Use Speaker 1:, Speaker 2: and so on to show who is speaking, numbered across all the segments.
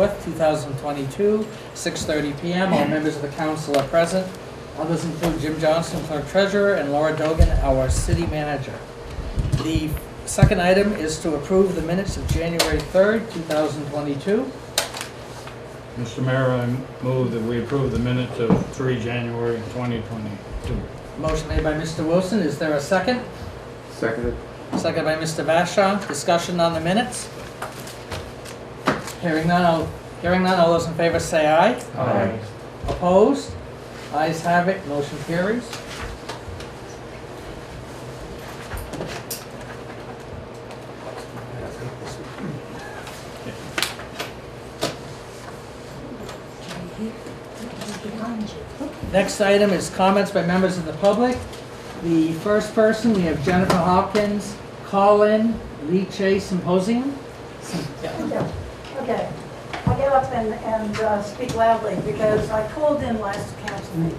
Speaker 1: 4th, 2022, 6:30 p.m. All members of the council are present. Others include Jim Johnson, clerk treasurer, and Laura Dulgan, our city manager. The second item is to approve the minutes of January 3rd, 2022.
Speaker 2: Mr. Mayor, I move that we approve the minutes of 3 January 2022.
Speaker 1: Motion made by Mr. Wilson. Is there a second?
Speaker 3: Seconded.
Speaker 1: Second by Mr. Vashon. Discussion on the minutes? Hearing none, all those in favor say aye.
Speaker 3: Aye.
Speaker 1: Opposed? Ayes have it, motion carries. Next item is comments by members of the public. The first person, we have Jennifer Hopkins, call-in, Lee Symposium.
Speaker 4: Okay, I'll get up and speak loudly because I called in last council meeting.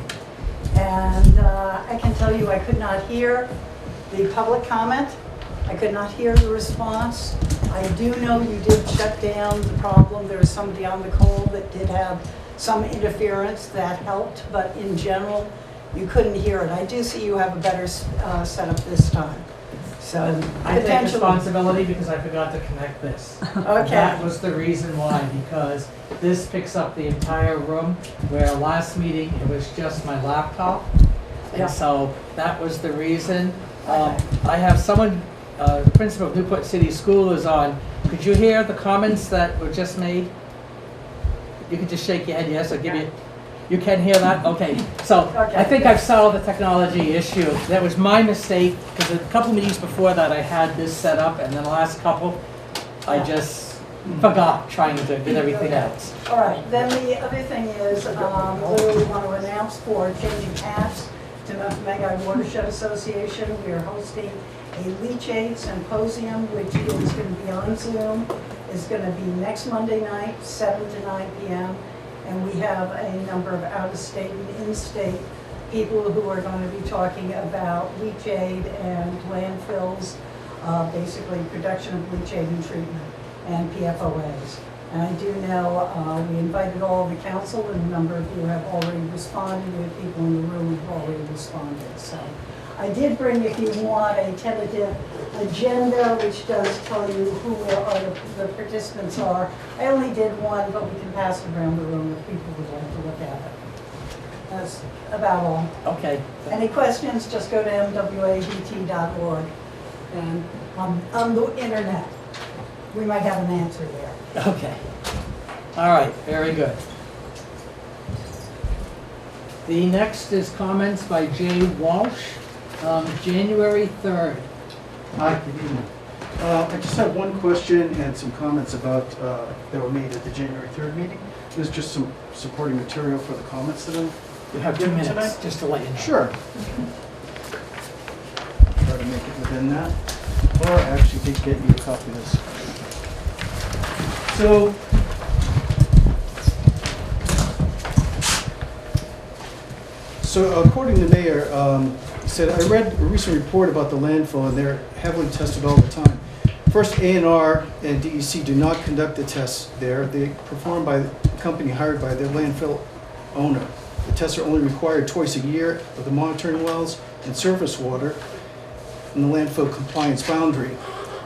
Speaker 4: And I can tell you I could not hear the public comment. I could not hear the response. I do know you did shut down the problem. There was somebody on the call that did have some interference that helped, but in general, you couldn't hear it. I do see you have a better setup this time. So
Speaker 1: I take responsibility because I forgot to connect this.
Speaker 4: Okay.
Speaker 1: That was the reason why, because this picks up the entire room, where last meeting it was just my laptop. And
Speaker 4: Yeah.
Speaker 1: so that was the reason.
Speaker 4: Okay.
Speaker 1: I have someone, the principal of Newport City School is on. Could you hear the comments that were just made? You could just shake your head yes, I'll give you. You can hear that? Okay. So
Speaker 4: Okay,
Speaker 1: I think
Speaker 4: yeah.
Speaker 1: I've solved the technology issue. That was my mistake, because a couple meetings before that I had this set up, and then the last couple, I
Speaker 4: Yeah.
Speaker 1: just forgot trying to get everything else.
Speaker 4: All right, then the other thing is, we want to announce for changing hats to Mega Watershed Association. We are hosting a leachate symposium, which is going to be on Zoom. It's going to be next Monday night, 7 to 9 p.m. And we have a number of out-of-state and in-state people who are going to be talking about leachate and landfills, basically production of leachate and treatment, and PFOAs. And I do know we invited all of the council, and a number of you have already responded. We have people in the room who have already responded. So I did bring, if you want, a tentative agenda, which does tell you who the participants are. I only did one, but we can pass it around the room if people would like to look at it. That's about all.
Speaker 1: Okay.
Speaker 4: Any questions, just go to mwabt.org and on the internet. We might have an answer there.
Speaker 1: Okay. All right, very good. The next is comments by Jay Walsh, January 3rd.
Speaker 5: Hi, good evening. I just have one question and some comments about that were made at the January 3rd meeting. There's just some supporting material for the comments that
Speaker 1: You have 2
Speaker 5: given
Speaker 1: minutes,
Speaker 5: tonight.
Speaker 1: just to let you know.
Speaker 5: Sure. Try to make it within that. Or actually did get you a copy of this. So according to the mayor, he said, I read a recent report about the landfill and they're heavily tested all the time. First, A&R and DEC do not conduct the tests there. They performed by the company hired by their landfill owner. The tests are only required twice a year of the monitoring wells and surface water in the landfill compliance boundary,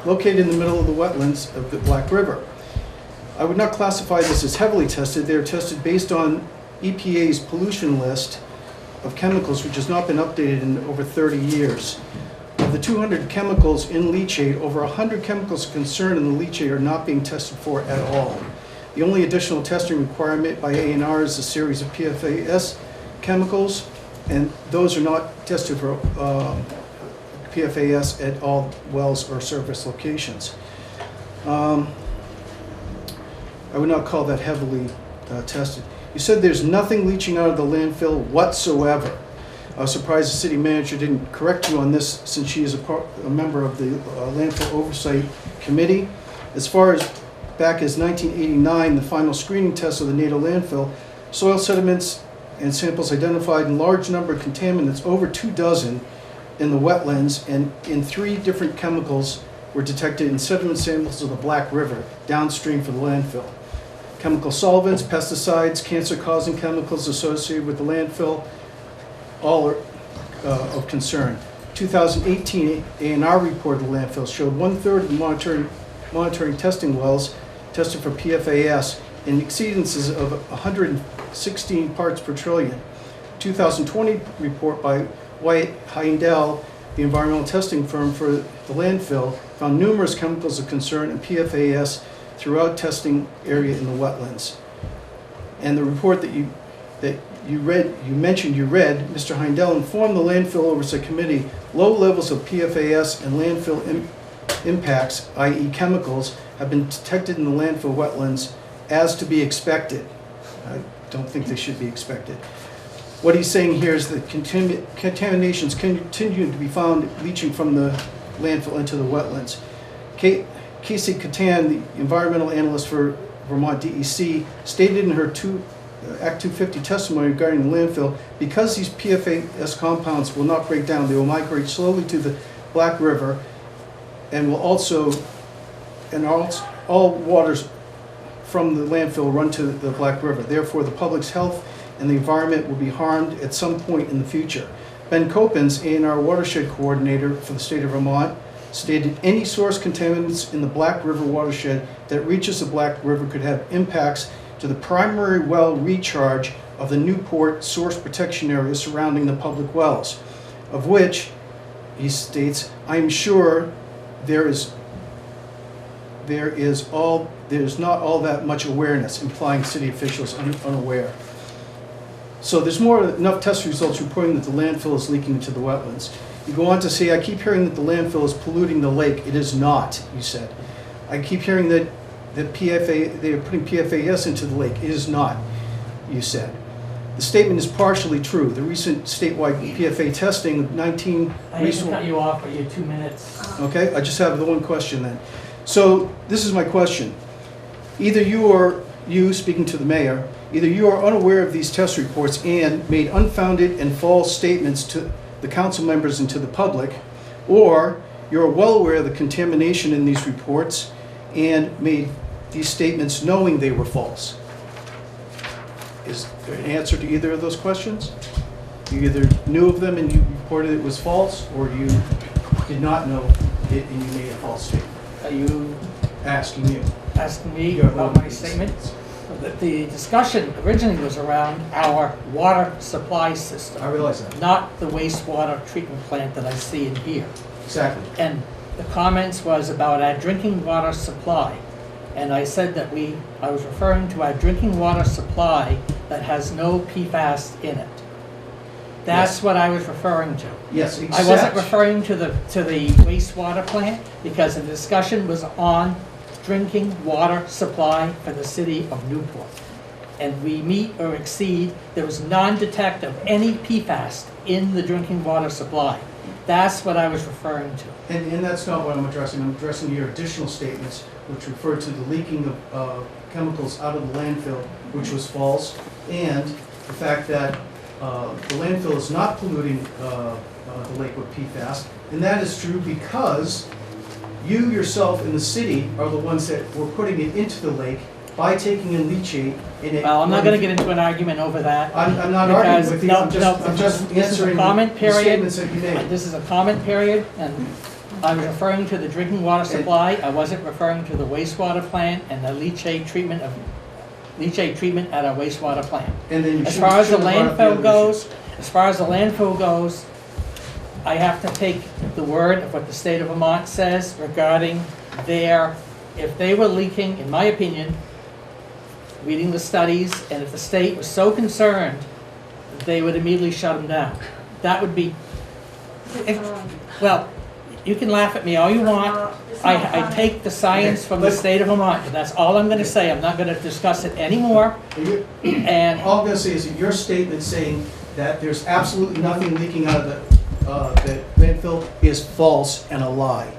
Speaker 5: located in the middle of the wetlands of the Black River. I would not classify this as heavily tested. They are tested based on EPA's pollution list of chemicals, which has not been updated in over 30 years. Of the 200 chemicals in leachate, over 100 chemicals concerned in the leachate are not being tested for at all. The only additional testing requirement by A&R is a series of PFAS chemicals, and those are not tested for PFAS at all wells or surface locations. I would not call that heavily tested. You said there's nothing leaching out of the landfill whatsoever. I was surprised the city manager didn't correct you on this, since she is a member of the Landfill Oversight Committee. As far as back as 1989, the final screening test of the NATO landfill, soil sediments and samples identified a large number of contaminants, over 2 dozen, in the wetlands, and in 3 different chemicals were detected in sediment samples of the Black River, downstream from the landfill. chemical solvents, pesticides, cancer-causing chemicals associated with the landfill, all are of concern. 2018 A&R report of the landfill showed 1/3 of the monitoring testing wells tested for PFAS and exceedances of 116 parts per trillion. 2020 report by White Heindel, the environmental testing firm for the landfill, found numerous chemicals of concern and PFAS throughout testing area in the wetlands. And the report that you mentioned, Mr. Heindel informed the landfill oversight committee low levels of PFAS and landfill impacts, i.e. chemicals, have been detected in the landfill wetlands as to be expected. I don't think they should be expected. What he's saying here is that contaminations continue to be found leaching from the landfill into the wetlands. Casey Catan, the environmental analyst for Vermont DEC, stated in her Act 250 testimony regarding the landfill, because these PFAS compounds will not break down, they will migrate slowly to the Black River and will also, all waters from the landfill run to the Black River. Therefore, the public's health and the environment will be harmed at some point in the future. Ben Copens, A&R watershed coordinator for the state of Vermont, stated any source contaminants in the Black River watershed that reaches the Black River could have impacts to the primary well recharge of the Newport source protection area surrounding the public wells, of which, he states, I'm sure there's not all that much awareness, implying city officials unaware. So there's enough test results reporting that the landfill is leaking into the wetlands. You go on to say, I keep hearing that the landfill is polluting the lake. It is not, you said. I keep hearing that they are putting PFAS into the lake. It is not, you said. The statement is partially true. The recent statewide PFA testing of 19
Speaker 1: I hate to cut you off, but you're 2 minutes.
Speaker 5: Okay, I just have the one question then. So this is my question. Either you or you, speaking to the mayor, either you are unaware of these test reports and made unfounded and false statements to the council members and to the public, or you're well aware of the contamination in these reports and made these statements knowing they were false. Is there an answer to either of those questions? You either knew of them and you reported it was false, or you did not know it and you made a false statement.
Speaker 1: Are you
Speaker 5: Asking you.
Speaker 1: asking me about my statement? The discussion originally was around our water supply system,
Speaker 5: I realize that.
Speaker 1: not the wastewater treatment plant that I see in here.
Speaker 5: Exactly.
Speaker 1: And the comments was about our drinking water supply. And I said that I was referring to our drinking water supply that has no PFAS in it. That's
Speaker 5: Yes.
Speaker 1: what I was referring to.
Speaker 5: Yes,
Speaker 1: I
Speaker 5: except.
Speaker 1: wasn't referring to the wastewater plant because the discussion was on drinking water supply for the city of Newport. And we meet or exceed, there was non-detect of any PFAS in the drinking water supply. That's what I was referring to.
Speaker 5: And that's not what I'm addressing. I'm addressing your additional statements, which refer to the leaking of chemicals out of the landfill, which was false, and the fact that the landfill is not polluting the lake with PFAS. And that is true because you yourself in the city are the ones that were putting it into the lake by taking in leachate.
Speaker 1: Well, I'm not going to get into an argument over that.
Speaker 5: I'm not arguing with you. I'm just
Speaker 1: This is a
Speaker 5: answering
Speaker 1: comment
Speaker 5: the
Speaker 1: period.
Speaker 5: statements that you made.
Speaker 1: This is a comment period, and I was referring to the drinking water supply. I wasn't referring to the wastewater plant and the leachate treatment at our wastewater plant.
Speaker 5: And then you
Speaker 1: As far as the
Speaker 5: shouldn't have brought up the
Speaker 1: landfill goes, I have to take the word of what the state of Vermont says regarding if they were leaking, in my opinion, reading the studies, and if the state was so concerned, they would immediately shut them down. That would be, well, you can laugh at me all you want. I take the science from the state of Vermont, but that's all I'm going to say. I'm not going to discuss it anymore. And
Speaker 5: all I'm going to say is that your statement saying that there's absolutely nothing leaking out of the landfill is false and a lie.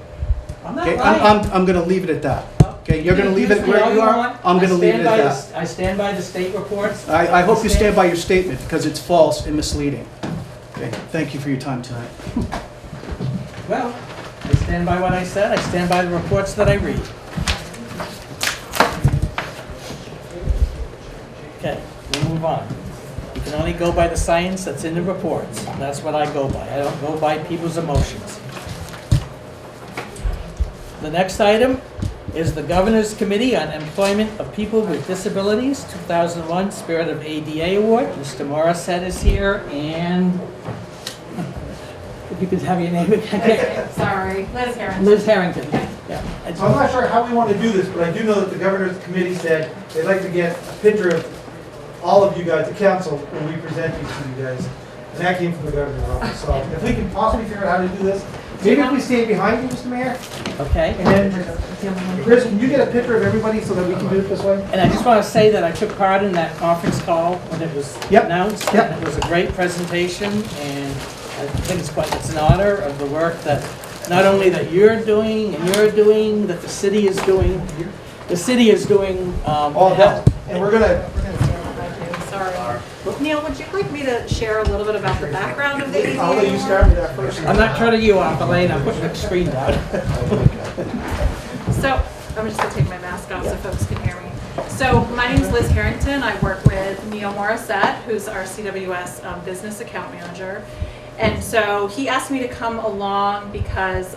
Speaker 1: I'm not
Speaker 5: Okay,
Speaker 1: lying.
Speaker 5: I'm going to leave it at that. Okay, you're going to leave it
Speaker 1: Accuse me
Speaker 5: where
Speaker 1: all
Speaker 5: you are.
Speaker 1: want.
Speaker 5: I'm going to leave it at that.
Speaker 1: I stand by the state reports.
Speaker 5: I hope you stand by your statement because it's false and misleading. Okay, thank you for your time tonight.
Speaker 1: Well, I stand by what I said. I stand by the reports that I read. on. You can only go by the science that's in the reports. That's what I go by. I don't go by people's emotions. The next item is the Governor's Committee on Employment of People with Disabilities 2001 Spirit of ADA Award. Mr. Morissette is here, and if you could have your name again.
Speaker 3: Sorry, Liz Harrington.
Speaker 1: Liz Harrington. Yeah.
Speaker 6: So I'm not sure how we want to do this, but I do know that the governor's committee said they'd like to get a picture of all of you guys, the council, when we present these to you guys. And that came from the governor's office. So if we can possibly figure out how to do this, maybe if we stand behind you, Mr. Mayor,
Speaker 1: Okay.
Speaker 6: and then, Chris, can you get a picture of everybody so that we can do it this way?
Speaker 1: And I just want to say that I took part in that conference call when it was
Speaker 6: Yep.
Speaker 1: announced.
Speaker 6: Yep.
Speaker 1: And it was a great presentation, and I think it's an honor of the work that not only that you're doing, that the city is doing. The city is doing
Speaker 6: All that. And we're gonna,
Speaker 3: Sorry. Neil, would you like me to share a little bit about the background of the ADA?
Speaker 6: I'll let you start with that first.
Speaker 1: I'm not turning you off, Elaine. I'm putting the screen down.
Speaker 3: So, I'm just gonna take my mask off so folks can hear me. So, my name is Liz Harrington. I work with Neil Morissette, who's our CWS business account manager. And so he asked me to come along because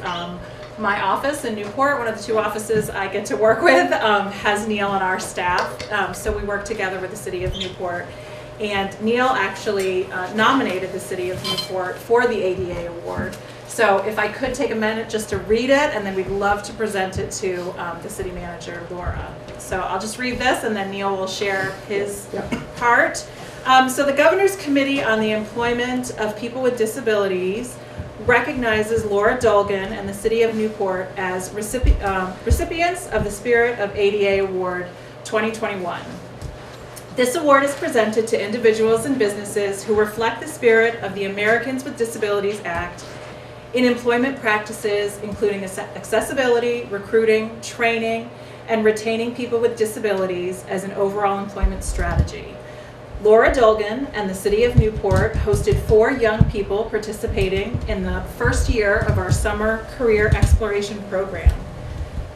Speaker 3: my office in Newport, one of the two offices I get to work with, has Neil on our staff. So we work together with the city of Newport. And Neil actually nominated the city of Newport for the ADA award. So if I could take a minute just to read it, and then we'd love to present it to the city manager, Laura. So I'll just read this, and then Neil will share his part. So the Governor's Committee on the Employment of People with Disabilities recognizes Laura Dulgan and the City of Newport as recipients of the Spirit of ADA Award 2021. This award is presented to individuals and businesses who reflect the spirit of the Americans with Disabilities Act in employment practices, including accessibility, recruiting, training, and retaining people with disabilities as an overall employment strategy. Laura Dulgan and the City of Newport hosted 4 young people participating in the first year of our summer career exploration program.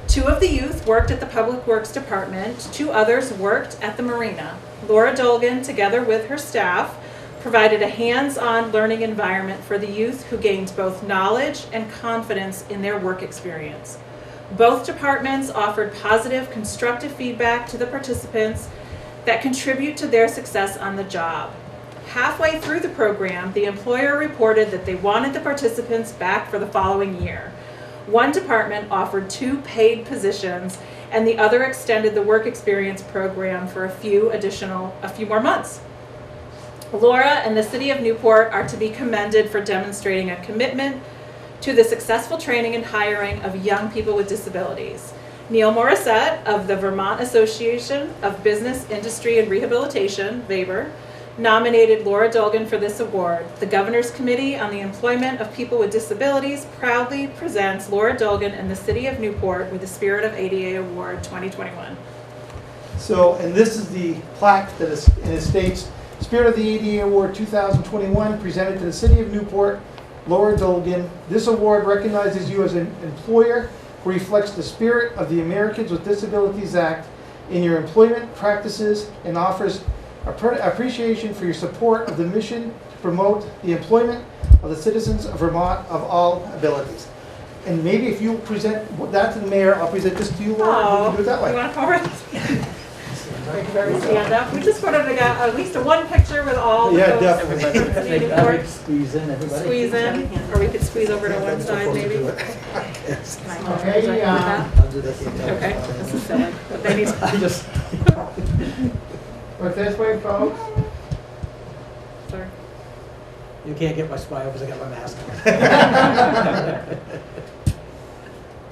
Speaker 3: 2 of the youth worked at the Public Works Department, 2 others worked at the marina. Laura Dulgan, together with her staff, provided a hands-on learning environment for the youth who gained both knowledge and confidence in their work experience. Both departments offered positive, constructive feedback to the participants that contribute to their success on the job. Halfway through the program, the employer reported that they wanted the participants back for the following year. One department offered 2 paid positions, and the other extended the work experience program for a few more months. Laura and the City of Newport are to be commended for demonstrating a commitment to the successful training and hiring of young people with disabilities. Neil Morissette of the Vermont Association of Business, Industry, and Rehabilitation, VABR, nominated Laura Dulgan for this award. The Governor's Committee on the Employment of People with Disabilities proudly presents Laura Dulgan and the City of Newport with the Spirit of ADA Award 2021.
Speaker 6: So, and this is the plaque that is, and it states, Spirit of the ADA Award 2021, presented to the City of Newport, Laura Dulgan. This award recognizes you as an employer who reflects the spirit of the Americans with Disabilities Act in your employment practices and offers appreciation for your support of the mission to promote the employment of the citizens of Vermont of all abilities. And maybe if you present that to the mayor, I'll present this to you, Laura, and we can do it that way.
Speaker 3: You want to come over? Stand up. We just wanted to get at least one picture with all the folks.
Speaker 6: definitely.
Speaker 1: Everybody squeeze in, everybody.
Speaker 3: Squeeze in, or we could squeeze over to one side maybe.
Speaker 6: Okay,
Speaker 1: I'll do this.
Speaker 3: Okay, this is silly, but they need to.
Speaker 1: I just,
Speaker 6: But this way, folks.
Speaker 3: Sorry.
Speaker 1: you can't get my smile because I got my mask on.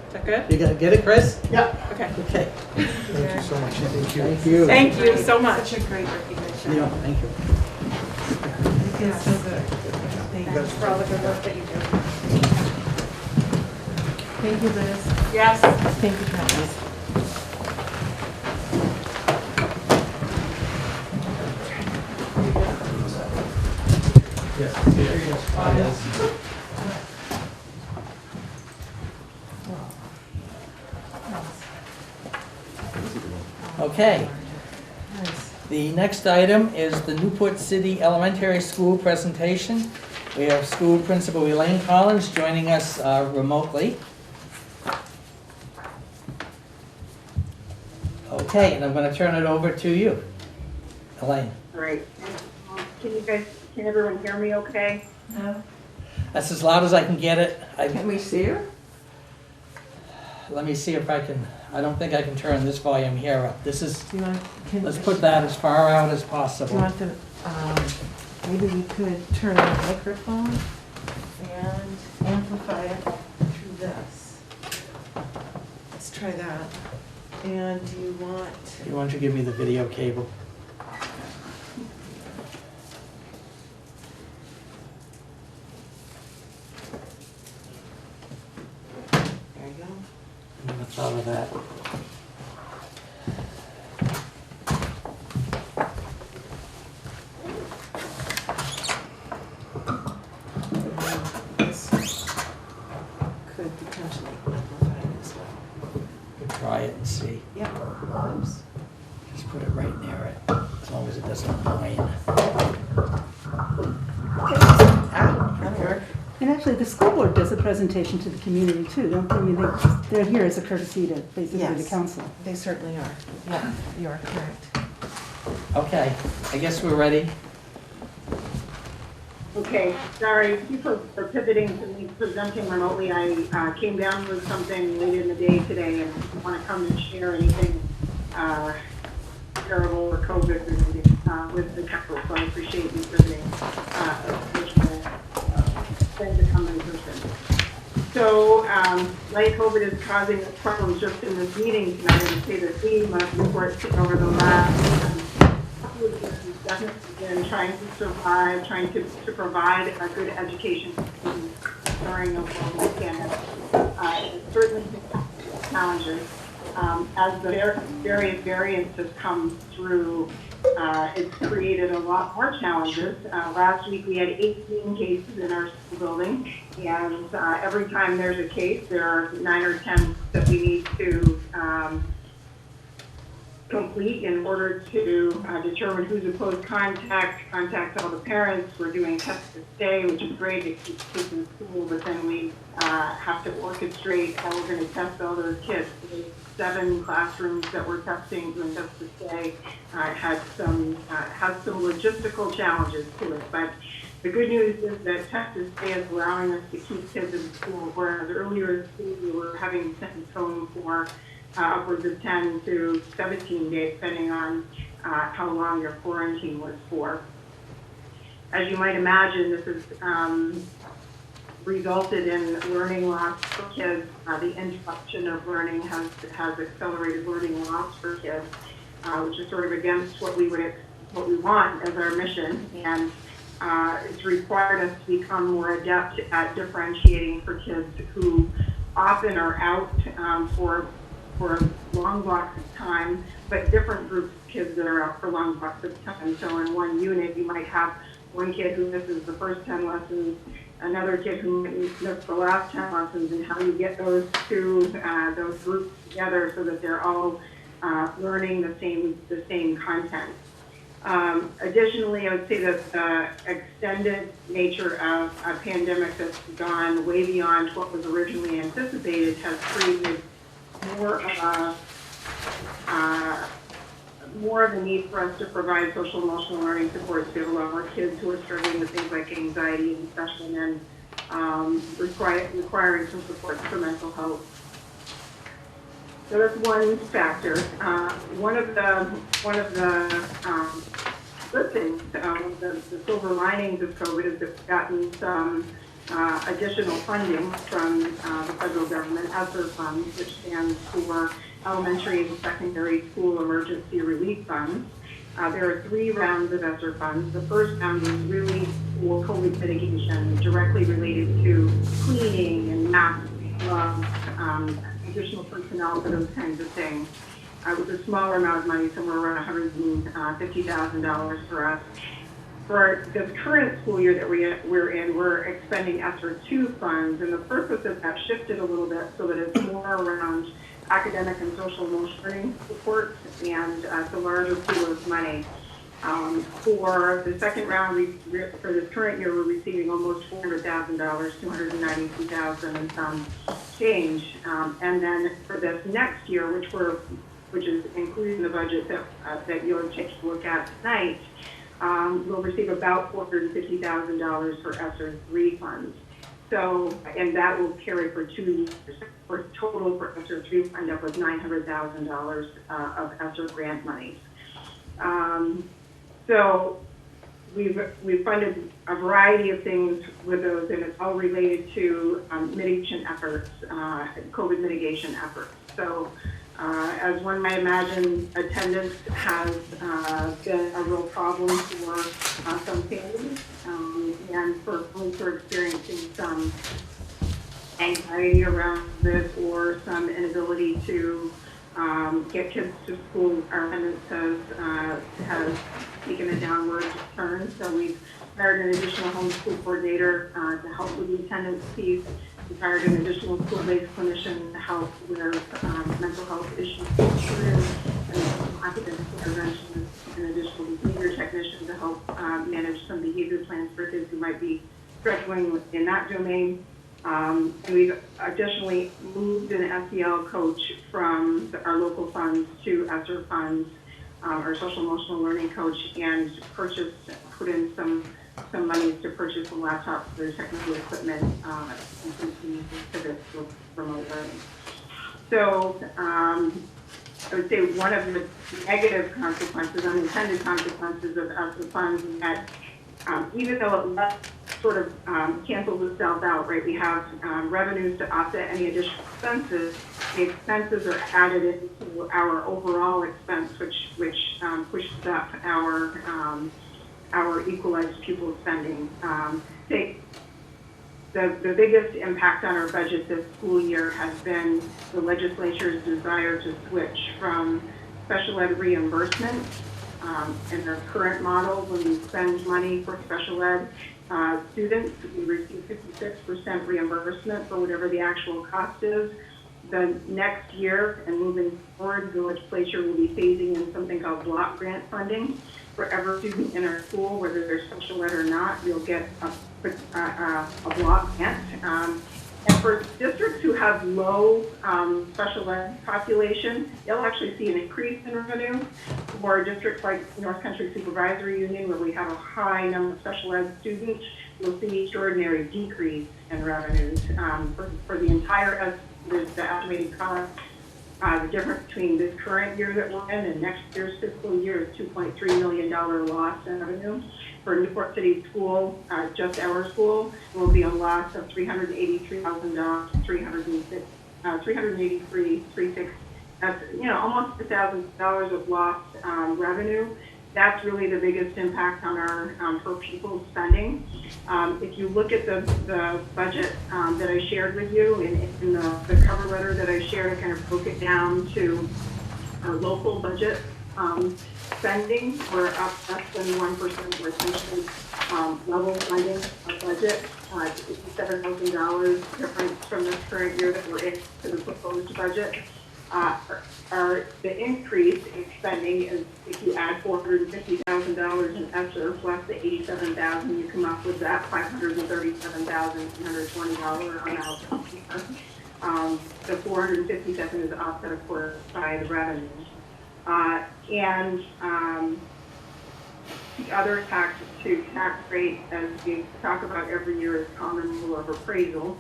Speaker 3: Is that good?
Speaker 1: You gonna get it, Chris?
Speaker 6: Yeah.
Speaker 3: Okay.
Speaker 1: Okay.
Speaker 6: Thank you so much. Thank you.
Speaker 1: Thank you.
Speaker 3: Thank you so much.
Speaker 7: Such a great recognition.
Speaker 1: Neil, thank you.
Speaker 7: It feels so good. Thank you.
Speaker 3: Thanks for all the good work that you do.
Speaker 7: Thank you, Liz.
Speaker 3: Yes.
Speaker 7: Thank you, Travis.
Speaker 1: Okay.
Speaker 7: Nice.
Speaker 1: The next item is the Newport City Elementary School presentation. We have School Principal Elaine Collins joining us remotely. Okay, and I'm going to turn it over to you, Elaine.
Speaker 8: All right. Can everyone hear me okay?
Speaker 7: No.
Speaker 1: That's as loud as I can get it.
Speaker 7: Can we see her?
Speaker 1: Let me see if I can, I don't think I can turn this volume here up. This is,
Speaker 7: Do you want,
Speaker 1: let's put that as far out as
Speaker 7: do you
Speaker 1: possible.
Speaker 7: want to, maybe we could turn the microphone and amplify it through this. Let's try that. And do you want,
Speaker 1: Why don't you give me the video cable?
Speaker 7: there you go.
Speaker 1: What's out of that?
Speaker 7: This could potentially amplify it as well.
Speaker 1: We'll try it and see.
Speaker 7: Yep. Oops.
Speaker 1: Just put it right near it, as long as it doesn't whine.
Speaker 7: Ah, that'll work.
Speaker 9: And actually, the school board does a presentation to the community too, don't they? I mean, they're here as a courtesy to basically the
Speaker 7: Yes.
Speaker 9: council.
Speaker 7: They certainly are. Yeah, you are correct.
Speaker 1: Okay, I guess we're ready.
Speaker 8: Okay, sorry for pivoting to me presenting remotely. I came down with something late in the day today and didn't want to come and share anything terrible or COVID related with the council, so I appreciate you pivoting to come in person. So, like COVID is causing problems just in this meeting tonight, I would say the theme of Newport over the last couple of years has definitely been trying to survive, trying to provide a good education for students during the global pandemic. It's certainly been challenges. As the various variants have come through, it's created a lot more challenges. Last week we had 18 cases in our school building, and every time there's a case, there are 9 or 10 that we need to complete in order to determine who's a close contact all the parents. We're doing test to stay, which is great. It keeps kids in school, but then we have to orchestrate how we're going to test all those kids. So 7 classrooms that we're testing doing test to stay has some logistical challenges to it. But the good news is that test to stay is allowing us to keep kids in school, whereas earlier in school we were having sent home for upwards of 10 to 17 days, depending on how long your quarantine was for. As you might imagine, this has resulted in learning loss for kids. The interruption of learning has accelerated learning loss for kids, which is sort of against what we want as our mission, and it's required us to become more adept at differentiating for kids who often are out for long blocks of time, but different groups of kids that are out for long blocks of time. So in one unit, you might have one kid who misses the first 10 lessons, another kid who missed the last 10 lessons, and how you get those those groups together so that they're all learning the same content. Additionally, I would say that the extended nature of a pandemic that's gone way beyond what was originally anticipated has created more of a need for us to provide social emotional learning supports. We have a lot more kids who are struggling with things like anxiety and depression, and requiring some support for mental health. So that's one factor. One of the good things, the silver linings of COVID is that we've gotten some additional funding from the federal government, ESSER funds, which stands for Elementary and Secondary School Emergency Relief Funds. There are 3 rounds of ESSER funds. The first round was really for COVID mitigation, directly related to cleaning and masks, gloves, additional personnel for those kinds of things. It was a smaller amount of money, somewhere around $150,000 for us. For this current school year that we're in, we're expending ESSER 2 funds, and the purpose of that shifted a little bit so that it's more around academic and social emotional learning support, and it's a larger pool of money. For the second round, for this current year, we're receiving almost $400,000, $292,000 and some change. And then for this next year, which is included in the budget that you'll take a look at tonight, we'll receive about $450,000 for ESSER 3 funds. So, and that will carry for 2 years. For total for ESSER 3, we'll end up with $900,000 of ESSER grant monies. So we've funded a variety of things with those, and it's all related to mitigation efforts, COVID mitigation efforts. So as one might imagine, attendance has been a real problem for some families, and for folks who are experiencing some anxiety around this or some inability to get kids to school. Our attendance has taken a downward turn, so we've hired an additional homeschool coordinator to help with the attendance piece. We've hired an additional school-based clinician to help with mental health issues for students, and academic intervention, an additional behavior technician to help manage some behavior plans for kids who might be struggling in that domain. And we've additionally moved an SEL coach from our local funds to ESSER funds, our social emotional learning coach, and put in some money to purchase a laptop for technical equipment and continue to this remote learning. So I would say one of the negative consequences, unintended consequences of ESSER funds is that even though it sort of cancels itself out, right? We have revenues to offset any additional expenses. The expenses are added into our overall expense, which pushes up our equalized pupil spending. The biggest impact on our budget this school year has been the legislature's desire to switch from special ed reimbursement. In our current model, when we spend money for special ed students, we receive 56% reimbursement for whatever the actual cost is. The next year and moving forward, the legislature will be phasing in something called block grant funding. For every student in our school, whether they're special ed or not, you'll get a block grant. And for districts who have low special ed population, they'll actually see an increase in revenue. For districts like North Country Supervisory Union, where we have a high number of special ed students, you'll see an extraordinary decrease in revenues. For the entire, the estimated cost, the difference between this current year that we're in and next year's fiscal year is $2.3 million loss in revenue. For Newport City School, just our school, will be a loss of $383,000, $383,360. That's almost $1,000 of lost revenue. That's really the biggest impact on our per pupil spending. If you look at the budget that I shared with you in the cover letter that I shared, I kind of broke it down to our local budget spending. We're up less than 1%. We're essentially level funding our budget. $57,000 difference from the current year that we're in to the proposed budget. The increase in spending is, if you add $450,000 in ESSER plus the $87,000, you come up with that $537,220 amount. The $457,000 is offset, of course, by the revenue. The other tax rate, as we talk about every year, is common rule of appraisal.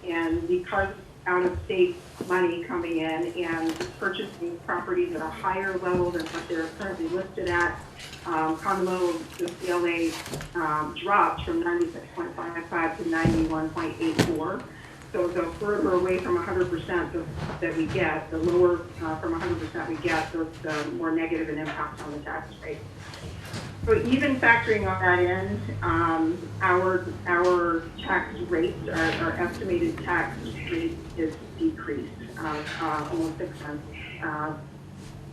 Speaker 8: And because out-of-state money coming in and purchasing properties at a higher level than what they're currently listed at, common level of the CLA dropped from 96.55 to 91.84. So the further away from 100% that we get, the lower from 100% we get, the more negative an impact on the tax rate. So even factoring all that in, our tax rate, our estimated tax rate is decreased almost 6 cents,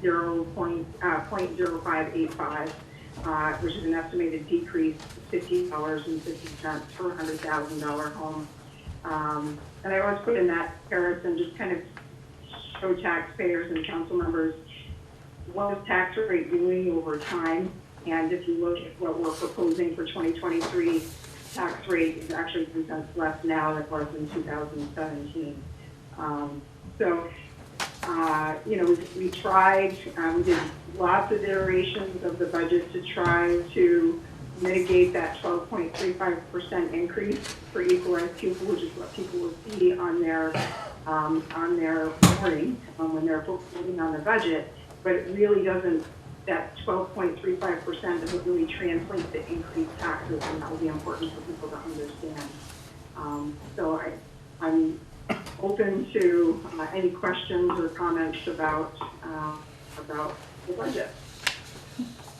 Speaker 8: 0.0585, which is an estimated decrease of $50.50 per $100,000 home. And I always put in that comparison, just kind of show taxpayers and council members what is tax rate doing over time. And if you look at what we're proposing for 2023, tax rate is actually 3 cents less now than it was in 2017. You know, we tried, we did lots of iterations of the budget to try to mitigate that 12.35% increase for equalized pupil, which is what people will see on their warning when they're voting on the budget. But it really doesn't. That 12.35% doesn't really translate to increased taxes, and that will be important for people to understand. So I'm open to any questions or comments about the budget.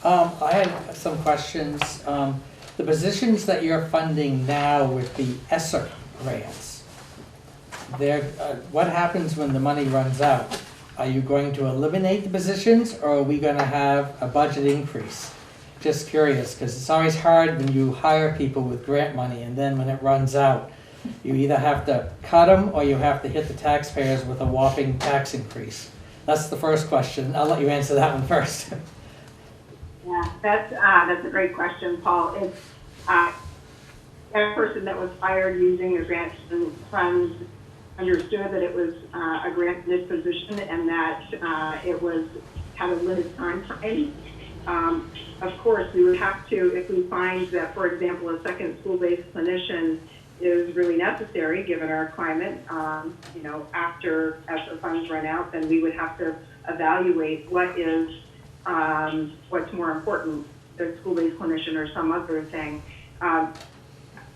Speaker 1: I had some questions. The positions that you're funding now with the ESSER grants, what happens when the money runs out? Are you going to eliminate the positions, or are we going to have a budget increase? Just curious, because it's always hard when you hire people with grant money, and then when it runs out, you either have to cut them or you have to hit the taxpayers with a whopping tax increase. That's the first question. I'll let you answer that one first.
Speaker 8: Yeah, that's a great question, Paul. It's that person that was hired using the grant funds understood that it was a granted position and that it was had a limited time frame. Of course, we would have to, if we find that, for example, a second school-based clinician is really necessary given our climate, you know, after ESSER funds run out, then we would have to evaluate what is what's more important, the school-based clinician or some other thing. I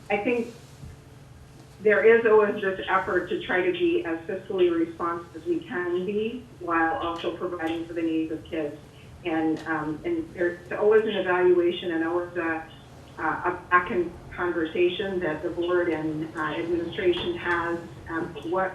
Speaker 8: think there is always this effort to try to be as fiscally responsive as we can be while also providing for the needs of kids. And there's always an evaluation and always a back and conversation that the board and administration has. What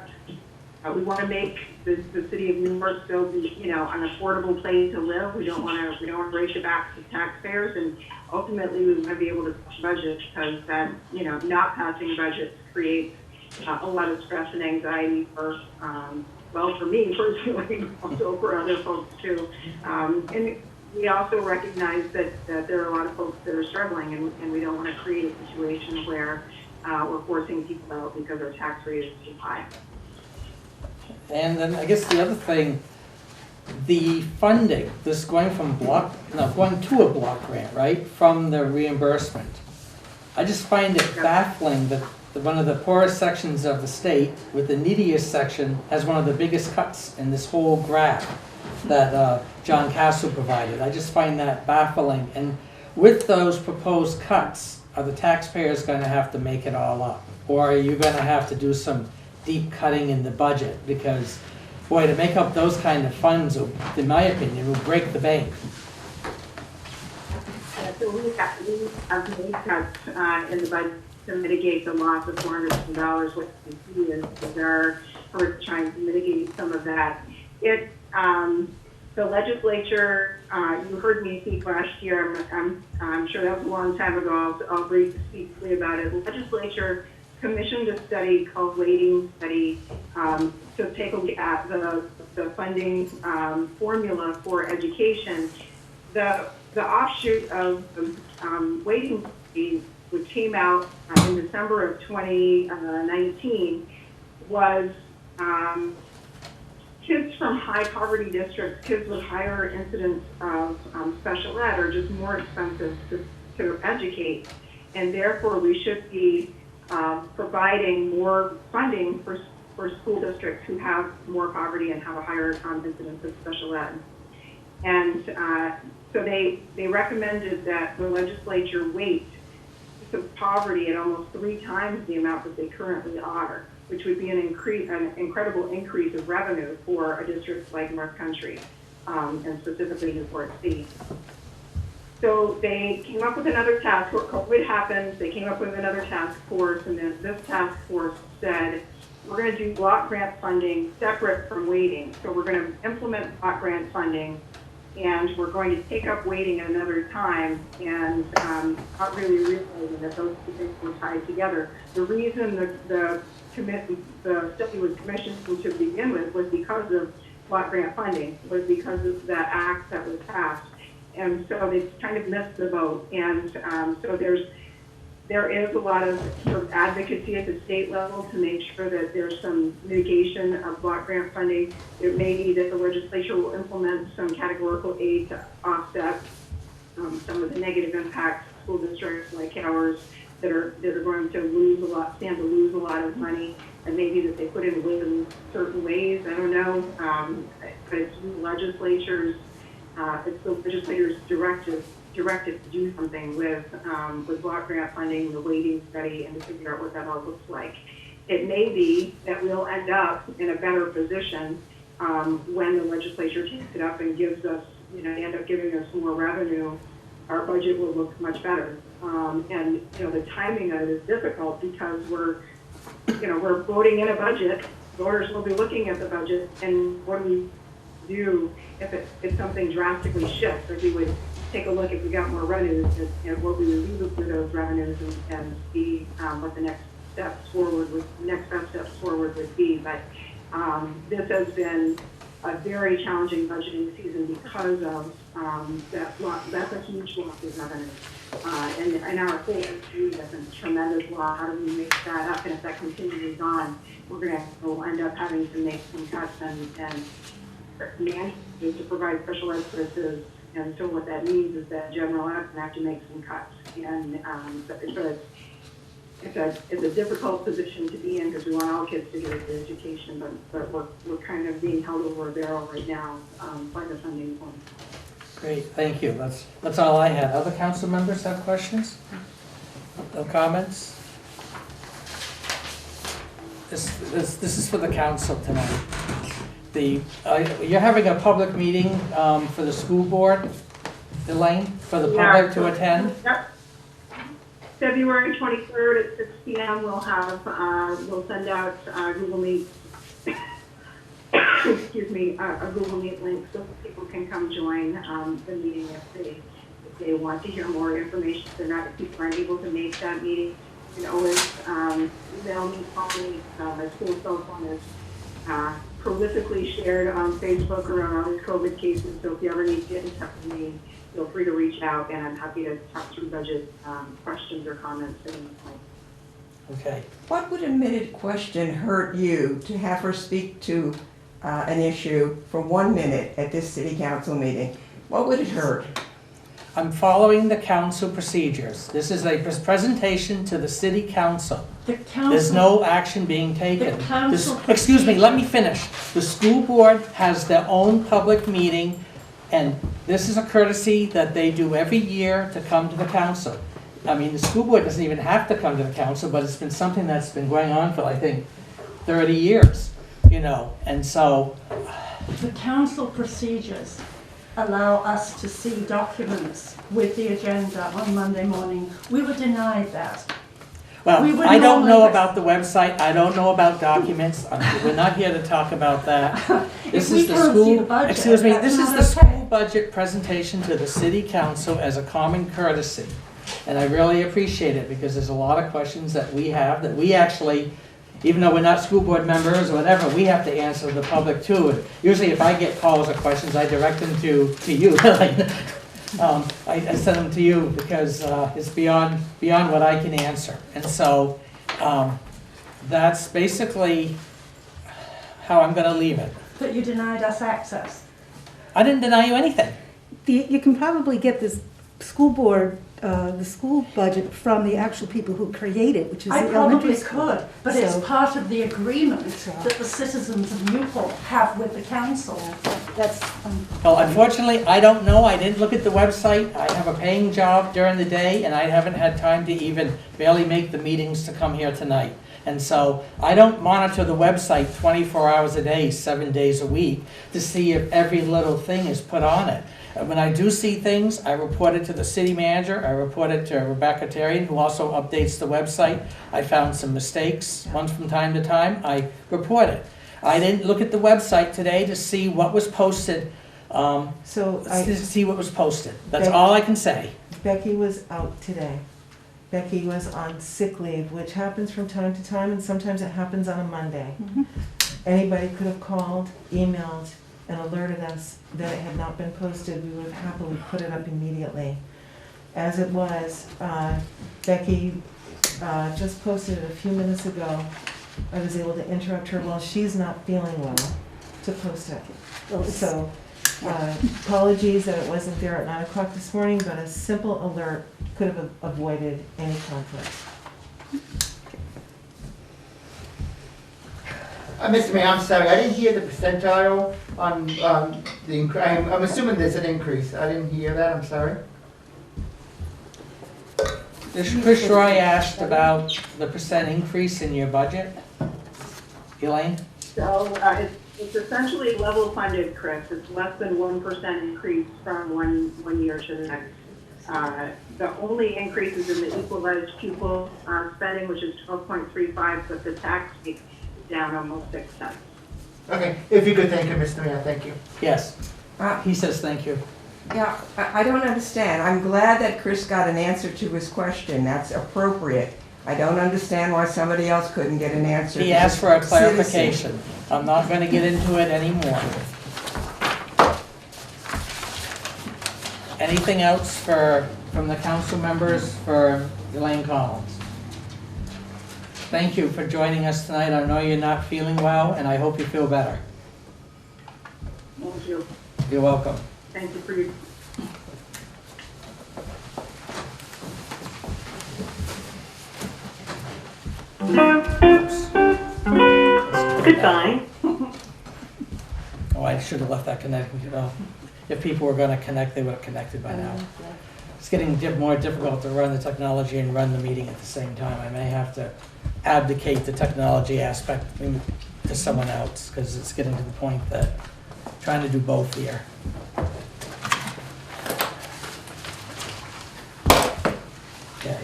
Speaker 8: we want to make the city of Newport still be, you know, an affordable place to live. We don't want to break the backs of taxpayers, and ultimately we want to be able to pass budgets, because that, you know, not passing budgets creates a lot of stress and anxiety for well, for me personally, also for other folks too. And we also recognize that there are a lot of folks that are struggling, and we don't want to create a situation where we're forcing people out because our tax rate is too high.
Speaker 1: And then I guess the other thing, the funding, this going from going to a block grant, right, from the reimbursement. I just find it baffling that one of the poorest sections of the state with the neediest section has one of the biggest cuts in this whole graph that John Castle provided. I just find that baffling. And with those proposed cuts, are the taxpayers going to have to make it all up? Or are you going to have to do some deep cutting in the budget? Because, boy, to make up those kind of funds, in my opinion, will break the bank.
Speaker 8: So we have made cuts in the budget to mitigate the loss of $400 million, which we see is our first trying to mitigate some of that. The legislature, you heard me speak last year, I'm sure that was a long time ago, I'll speak briefly about it. The legislature commissioned a study called Weighting Study to take a look at the funding formula for education. The offshoot of the Weighting Study, which came out in December of 2019, was kids from high poverty districts, kids with higher incidence of special ed, are just more expensive to educate, and therefore we should be providing more funding for school districts who have more poverty and have a higher incidence of special ed. And so they recommended that the legislature weight to poverty at almost 3 times the amount that they currently are, which would be an incredible increase of revenue for a district like North Country, and specifically Newport City. So they came up with another task force. COVID happened, they came up with another task force, and then this task force said, we're going to do block grant funding separate from weighting. So we're going to implement block grant funding, and we're going to take up weighting at another time, and not really realizing that those two things were tied together. The reason the study was commissioned to begin with was because of block grant funding, was because of that act that was passed. And so they kind of missed the boat. And so there is a lot of sort of advocacy at the state level to make sure that there's some mitigation of block grant funding. It may be that the legislature will implement some categorical aid to offset some of the negative impacts of school districts like ours that are going to stand to lose a lot of money, and maybe that they put in certain ways. I don't know, but it's the legislators directive to do something with block grant funding, the weighting study, and to figure out what that all looks like. It may be that we'll end up in a better position when the legislature takes it up and gives us, they end up giving us more revenue. Our budget will look much better. And the timing of it is difficult because we're voting in a budget. Voters will be looking at the budget, and what do we do if something drastically shifts? Like we would take a look if we got more revenues and what we would do with those revenues and see what the next best steps forward would be. But this has been a very challenging budgeting season because of that's a huge loss of revenue. And our whole industry has a tremendous loss. How do we make that up? And if that continues on, we'll end up having to make some cuts and manage to provide special ed services. And so what that means is that general ed can have to make some cuts. And so it's a difficult position to be in because we want all kids to get a good education, but we're kind of being held over a barrel right now by the funding point.
Speaker 1: Great, thank you. That's all I had. Other council members have questions? No comments? This is for the council tonight. You're having a public meeting for the school board, Elaine, for the public to attend?
Speaker 8: Yep. February 23rd at 6 p.m. We'll send out Google Meet, excuse me, a Google Meet link so people can come join the meeting if they want to hear more information. If people aren't able to make that meeting, you can always email me, call me. My school cell phone is prolifically shared on Facebook around all these COVID cases, so if you ever need to get in touch with me, feel free to reach out, and I'm happy to talk through budget questions or comments at any point.
Speaker 1: Okay.
Speaker 10: What would a minute question hurt you to have her speak to an issue for 1 minute at this city council meeting? What would it hurt?
Speaker 1: I'm following the council procedures. This is a presentation to the city council.
Speaker 9: The council.
Speaker 1: There's no action being taken.
Speaker 9: The council
Speaker 1: Excuse me, let me finish. The school board has their own public meeting, and this is a courtesy that they do every year to come to the council. I mean, the school board doesn't even have to come to the council, but it's been something that's been going on for, I think, 30 years, and so.
Speaker 9: The council procedures allow us to see documents with the agenda on Monday morning. We were denied that.
Speaker 1: Well,
Speaker 9: We would
Speaker 1: I don't know
Speaker 9: normally-
Speaker 1: about the website, I don't know about documents, we're not here to talk about that. This
Speaker 9: we
Speaker 1: is the
Speaker 9: can't see
Speaker 1: school,
Speaker 9: the budget,
Speaker 1: excuse me,
Speaker 9: that's
Speaker 1: this is
Speaker 9: not
Speaker 1: the
Speaker 9: okay.
Speaker 1: school budget presentation to the city council as a common courtesy. And I really appreciate it, because there's a lot of questions that we have, that we actually, even though we're not school board members or whatever, we have to answer the public too. And usually if I get calls or questions, I direct them to you. I send them to you because it's beyond what I can answer. And so that's basically how I'm gonna leave it.
Speaker 9: But you denied us access.
Speaker 1: I didn't deny you anything.
Speaker 11: You can probably get this school board, the school budget from the actual people who create it, which is
Speaker 9: I
Speaker 11: the elementary
Speaker 9: probably
Speaker 11: school.
Speaker 9: could, but
Speaker 11: So-
Speaker 9: it's part of the agreement that the citizens of Newport have with the council.
Speaker 11: That's,
Speaker 1: Well, unfortunately, I don't know. I didn't look at the website. I have a paying job during the day, and I haven't had time to even barely make the meetings to come here tonight. And so I don't monitor the website 24 hours a day, 7 days a week, to see if every little thing is put on it. When I do see things, I report it to the city manager. I report it to Rebecca Terrian, who also updates the website. I found some mistakes once from time to time. I report it. I didn't look at the website today to see what was posted. To see what was posted. That's all I can say.
Speaker 7: Becky was out today. Becky was on sick leave, which happens from time to time, and sometimes it happens on a Monday. Anybody could have called, emailed, and alerted us that it had not been posted, we would have happily put it up immediately. As it was, Becky just posted it a few minutes ago. I was able to interrupt her while she's not feeling well to post it.
Speaker 11: Well, it's-
Speaker 7: So, apologies that it wasn't there at 9 o'clock this morning, but a simple alert could have avoided any conflict.
Speaker 12: Mr. Mayor, I'm sorry, I didn't hear the percentile on I'm assuming there's an increase. I didn't hear that, I'm sorry.
Speaker 1: Chris Roy asked about the percent increase in your budget. Elaine?
Speaker 8: So it's essentially level funded, Chris. It's less than 1% increase from one year to the next. The only increase is in the equalized pupil spending, which is 12.35, but the tax rate is down almost 6 cents.
Speaker 12: Okay, if you could thank you, Mr. Mayor, thank you.
Speaker 1: Yes. He says thank you.
Speaker 10: Yeah, I don't understand. I'm glad that Chris got an answer to his question. That's appropriate. I don't understand why somebody else couldn't get an answer.
Speaker 1: He asked for a clarification. I'm not going to get into it anymore. Anything else from the council members for Elaine Collins? Thank you for joining us tonight. I know you're not feeling well, and I hope you feel better.
Speaker 8: Thank you.
Speaker 1: You're welcome.
Speaker 8: Thank you for your. Goodbye.
Speaker 1: Oh, I should have left that connected. You know, if people were going to connect, they would have connected by now. It's getting more difficult to run the technology and run the meeting at the same time. I may have to abdicate the technology aspect to someone else because it's getting to the point that trying to do both here. Okay.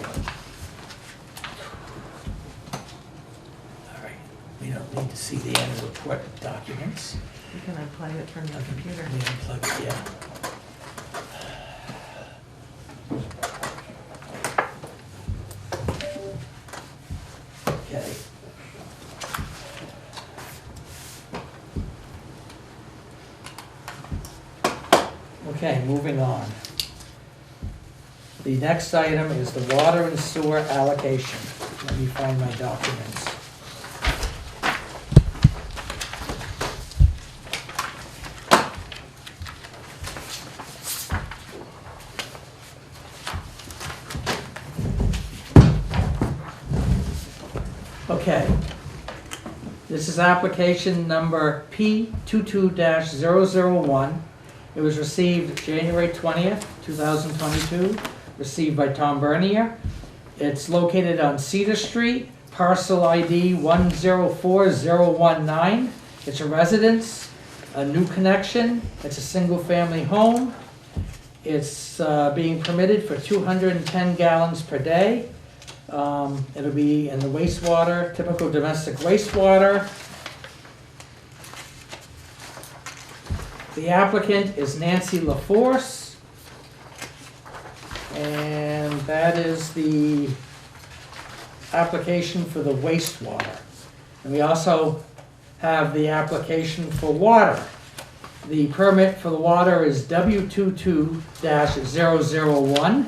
Speaker 1: All right. We don't need to see the annual report documents.
Speaker 7: You can unplug it from your computer.
Speaker 1: We unplug it, yeah. Okay. Okay, moving on. The next item is the water and sewer allocation. Let me find my documents. Okay. This is application number P22-001. It was received January 20th, 2022, received by Tom Bernier. It's located on Cedar Street, parcel ID 104019. It's a residence, a new connection. It's a single-family home. It's being permitted for 210 gallons per day. It'll be in the wastewater, typical domestic wastewater. The applicant is Nancy LaForce, and that is the application for the wastewater. And we also have the application for water. The permit for the water is W22-001.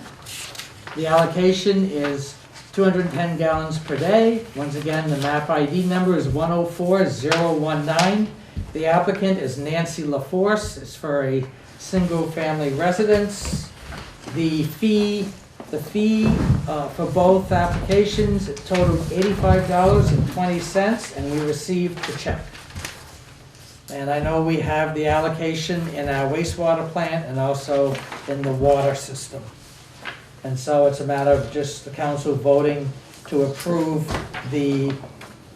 Speaker 1: The allocation is 210 gallons per day. Once again, the map ID number is 104019. The applicant is Nancy LaForce. It's for a single-family residence. The fee for both applications totaled $85.20, and we received the check. And I know we have the allocation in our wastewater plant and also in the water system. And so it's a matter of just the council voting to approve the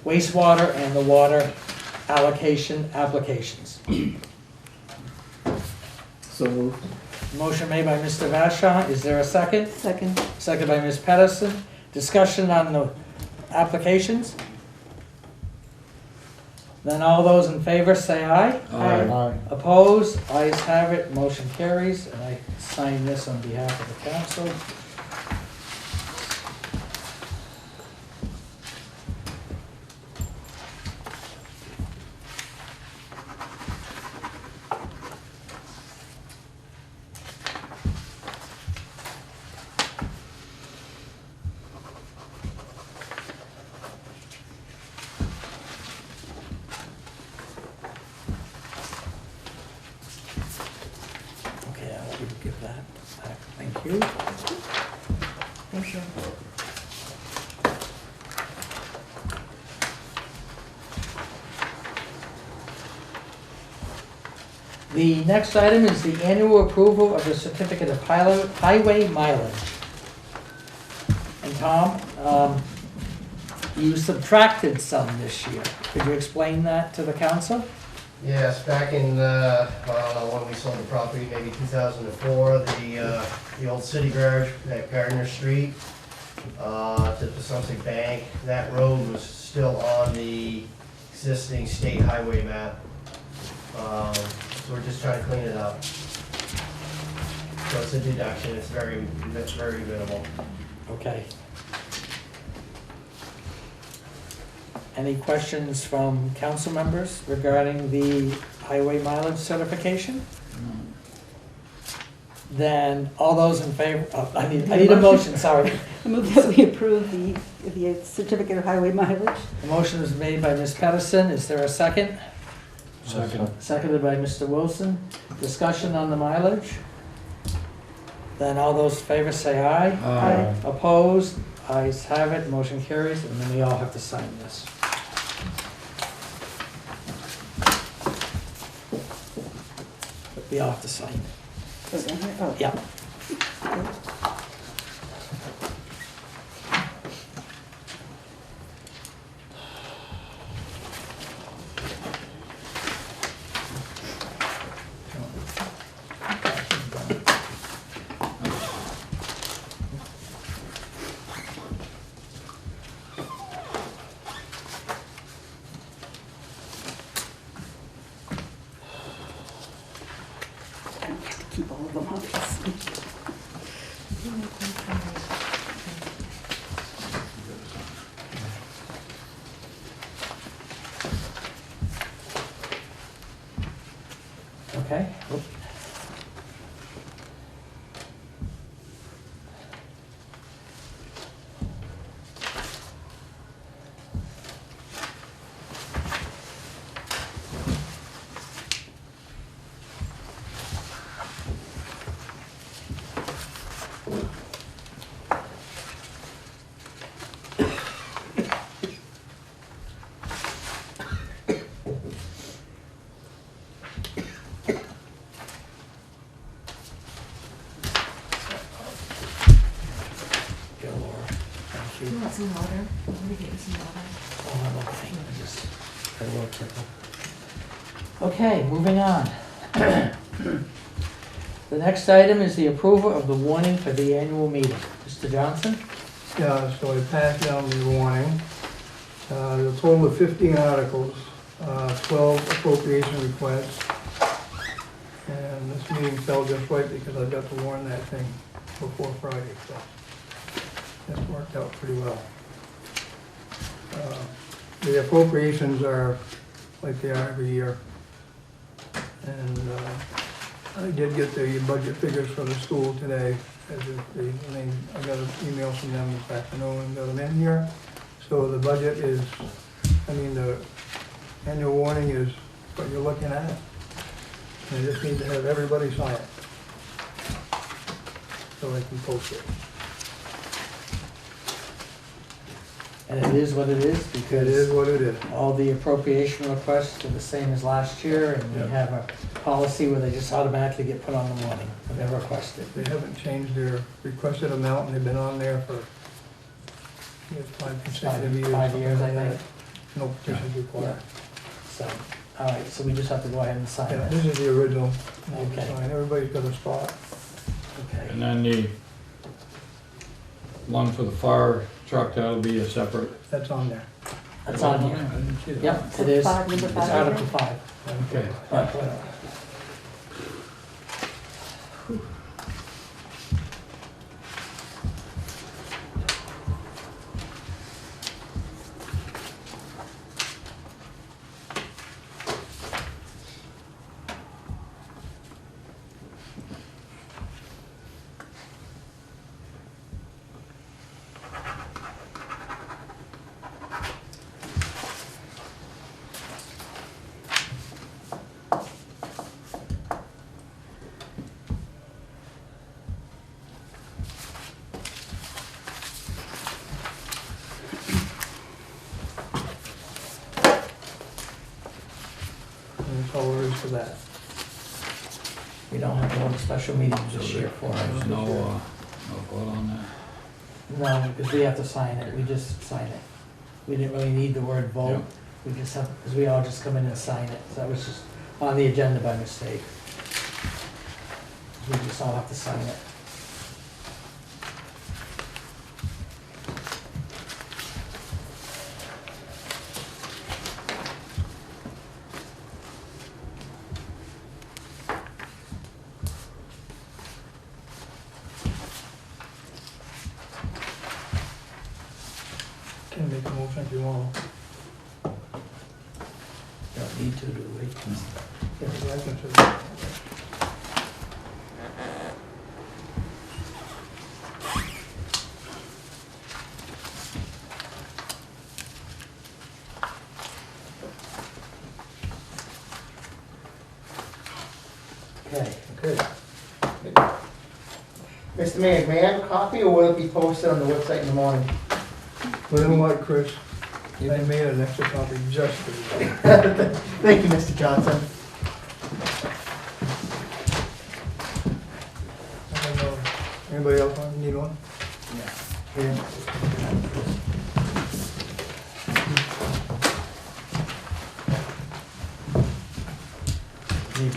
Speaker 1: wastewater and the water allocation applications.
Speaker 5: So moved.
Speaker 1: Motion made by Mr. Vashon. Is there a second?
Speaker 11: Second.
Speaker 1: Second by Ms. Pedersen. Discussion on the applications? Then all those in favor say aye.
Speaker 2: Aye.
Speaker 1: Opposed? Ayes have it. Motion carries. And I sign this on behalf of the council. you.
Speaker 10: Thank you.
Speaker 1: The next item is the annual approval of the certificate of highway mileage. And Tom, you subtracted some this year. Could you explain that to the council?
Speaker 13: Yes, back in, when we sold the property, maybe 2004, the old city garage at Gardner Street, to the Sunset Bank, that road was still on the existing state highway map. So we're just trying to clean it up. So it's a deduction, it's very minimal.
Speaker 1: Okay. Any questions from council members regarding the highway mileage certification? Then all those in favor, I need a motion, sorry.
Speaker 11: I move that we approve the certificate of highway mileage.
Speaker 1: The motion is made by Ms. Pedersen. Is there a second?
Speaker 2: Second.
Speaker 1: Seconded by Mr. Wilson. Discussion on the mileage? Then all those in favor say aye.
Speaker 2: Aye.
Speaker 1: Opposed? Ayes have it, motion carries, and then we all have to sign this. We all have to sign.
Speaker 11: Oh.
Speaker 1: Yeah.
Speaker 11: Keep all of them, obviously.
Speaker 1: Okay. Oop. Yeah, Laura, thank you.
Speaker 10: You want some water? I'm gonna get you some water.
Speaker 1: Oh, I'm okay. I just got a little trickle. Okay, moving on. The next item is the approval of the warning for the annual meeting. Mr. Johnson?
Speaker 6: Yeah, so I passed down the warning. The total of 15 articles, 12 appropriation requests. And this meeting fell just right because I got to warn that thing before Friday, so this worked out pretty well. The appropriations are like they are every year. And I did get the budget figures for the school today. I got an email from them this afternoon and got them in here. So the budget is, the annual warning is what you're looking at. And I just need to have everybody sign it. So I can post it.
Speaker 1: And it is what it is because
Speaker 6: It is what it is.
Speaker 1: all the appropriation requests are the same as last year, and we
Speaker 6: Yeah.
Speaker 1: have a policy where they just automatically get put on the warning when they're requested.
Speaker 6: They haven't changed their requested amount and they've been on there for 5 consecutive years.
Speaker 1: 5 years, I
Speaker 6: something like
Speaker 1: think.
Speaker 6: that. No petitions required.
Speaker 1: So, all right, so we just have to go ahead and sign
Speaker 6: Yeah,
Speaker 1: this.
Speaker 6: this is the original. You can
Speaker 1: Okay.
Speaker 6: sign. Everybody's got a spot.
Speaker 1: Okay.
Speaker 2: And then the one for the fire truck, that'll be a separate.
Speaker 6: That's on there.
Speaker 1: That's on here.
Speaker 2: I didn't see that.
Speaker 1: Yep, it is.
Speaker 11: Five, number
Speaker 1: It's
Speaker 11: five,
Speaker 1: Article
Speaker 11: okay.
Speaker 1: 5.
Speaker 2: Okay.
Speaker 1: Yeah. all there is to that. We don't have to hold special meetings this year for
Speaker 2: There's
Speaker 1: it.
Speaker 2: no vote on that.
Speaker 1: No, because we have to sign it, we just sign it. We didn't really need the word vote,
Speaker 2: Yep.
Speaker 1: we just have, because we all just come in and sign it, so that was just on the agenda by mistake. We just all have to sign it.
Speaker 6: Can make a motion if you want.
Speaker 1: Don't need to, do we?
Speaker 6: Yeah, I can do.
Speaker 1: Okay.
Speaker 12: Okay. Mr. Mayor, may I have a copy or will it be posted on the website in the morning?
Speaker 6: Whatever you like, Chris. I made an extra copy just for you.
Speaker 12: Thank you, Mr. Johnson.
Speaker 6: I don't know. Anybody else need one?
Speaker 1: Here.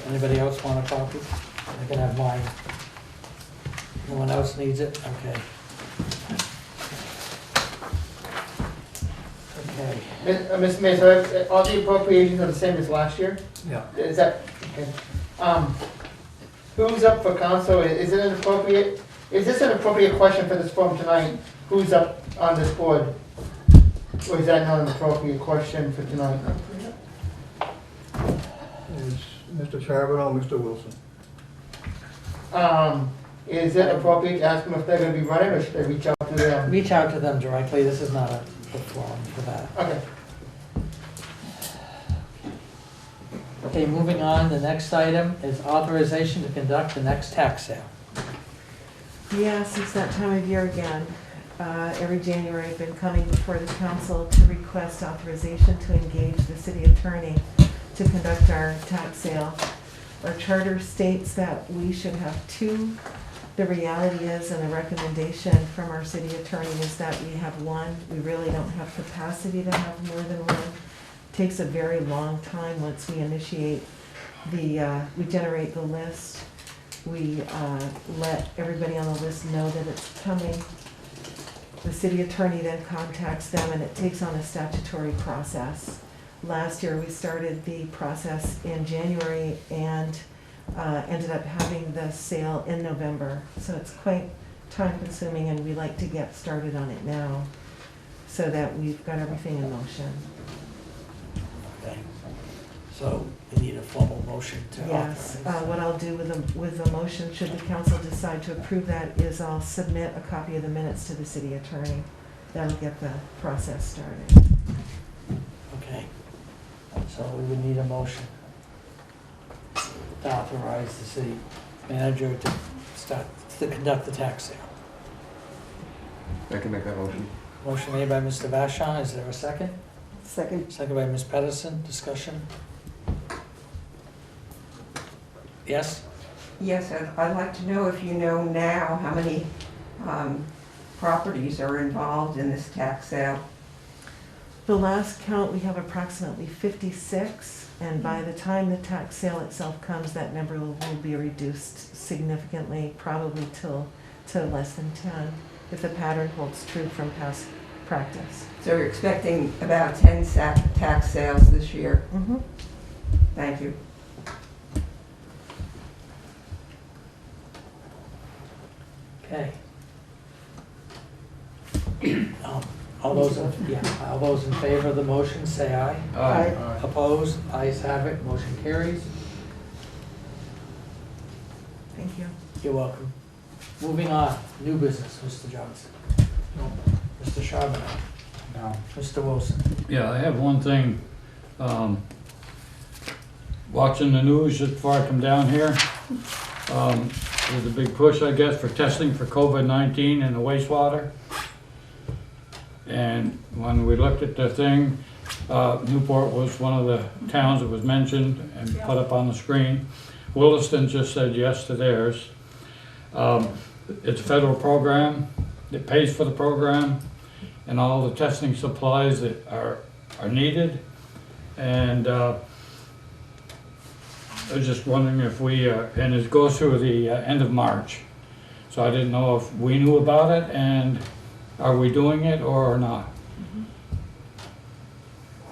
Speaker 1: Anybody else want a copy? I can have mine. No one else needs it? Okay. Okay.
Speaker 12: Mr. Mayor, so all the appropriations are the same as last year?
Speaker 6: Yeah.
Speaker 12: Is that, okay. Who's up for council? Is it an appropriate, is this an appropriate question for this forum tonight? Who's up on this board? Or is that not an appropriate question for tonight?
Speaker 6: Is Mr. Charbonneau, Mr. Wilson?
Speaker 12: Is it appropriate to ask them if they're gonna be running, or should I reach out to them?
Speaker 1: Reach out to them directly. This is not a forum for that.
Speaker 12: Okay.
Speaker 1: Okay, moving on, the next item is authorization to conduct the next tax sale.
Speaker 7: Yes, it's that time of year again. Every January, I've been coming before the council to request authorization to engage the city attorney to conduct our tax sale. Our charter states that we should have two. The reality is, and the recommendation from our city attorney is that we have one. We really don't have capacity to have more than one. Takes a very long time once we initiate we generate the list. We let everybody on the list know that it's coming. The city attorney then contacts them, and it takes on a statutory process. Last year, we started the process in January and ended up having the sale in November. So it's quite time consuming, and we like to get started on it now so that we've got everything in motion.
Speaker 1: Okay. So we need a formal motion to
Speaker 7: Yes,
Speaker 1: authorize.
Speaker 7: what I'll do with the motion, should the council decide to approve that, is I'll submit a copy of the minutes to the city attorney. That'll get the process started.
Speaker 1: Okay. So we would need a motion to authorize the city manager to conduct the tax sale.
Speaker 14: I can make that motion.
Speaker 1: Motion made by Mr. Vashon, is there a second?
Speaker 11: Second.
Speaker 1: Second by Ms. Pedersen, discussion? Yes?
Speaker 10: Yes, I'd like to know if you know now how many properties are involved in this tax sale.
Speaker 7: The last count, we have approximately 56, and by the time the tax sale itself comes, that number will be reduced significantly, probably to less than 10, if the pattern holds true from past practice.
Speaker 10: So you're expecting about 10 tax sales this year?
Speaker 7: Mm-hmm.
Speaker 10: Thank you.
Speaker 1: Okay. All those in favor of the motion, say aye.
Speaker 11: Aye.
Speaker 1: Opposed? Ayes have it, motion carries.
Speaker 7: Thank you.
Speaker 1: You're welcome. Moving on, new business, Mr. Johnson.
Speaker 6: No.
Speaker 1: Mr. Charbonneau.
Speaker 2: No.
Speaker 1: Mr. Wilson.
Speaker 2: Yeah, I have one thing. Watching the news just before I come down here, there's a big push, I guess, for testing for COVID-19 in the wastewater. And when we looked at the thing, Newport was one of the towns that was mentioned and put up on the screen. Williston just said yes to theirs. It's a federal program, it pays for the program and all the testing supplies that are needed. And I was just wondering if we, and it goes through the end of March. So I didn't know if we knew about it and are we doing it or not?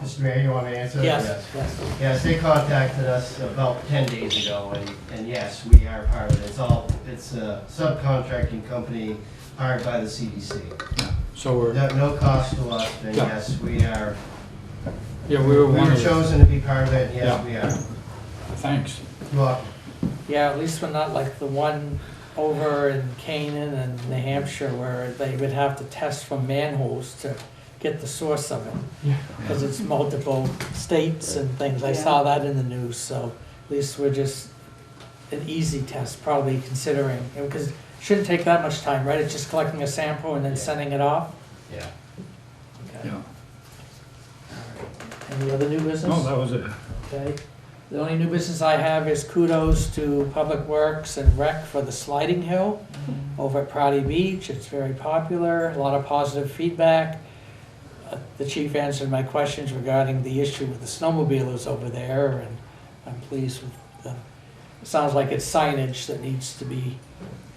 Speaker 13: Mr. Mayor, you want me to answer that?
Speaker 1: Yes, yes.
Speaker 13: Yes, they contacted us about 10 days ago, and yes, we are part of it. It's a subcontracting company hired by the CDC.
Speaker 2: So we're,
Speaker 13: No cost to us, and
Speaker 2: Yeah.
Speaker 13: yes, we are.
Speaker 2: yeah, we were
Speaker 13: We
Speaker 2: one
Speaker 13: were
Speaker 2: of the,
Speaker 13: chosen to be part of it, and yes,
Speaker 2: Yeah.
Speaker 13: we are.
Speaker 2: thanks.
Speaker 13: You're welcome.
Speaker 1: Yeah, at least we're not like the one over in Canaan and New Hampshire where they would have to test from manholes to get the source of it. Because it's multiple states and things. I saw that in the news, so at least we're just an easy test, probably considering, because it shouldn't take that much time, right? It's just collecting a sample and then sending it off?
Speaker 13: Yeah.
Speaker 1: Okay.
Speaker 2: Yeah.
Speaker 1: Any other new business?
Speaker 2: No, that was it.
Speaker 1: Okay. The only new business I have is kudos to Public Works and Rec for the sliding hill over at Prouty Beach. It's very popular, a lot of positive feedback. The chief answered my questions regarding the issue with the snowmobilers over there, and I'm pleased with them. It sounds like it's signage that needs to be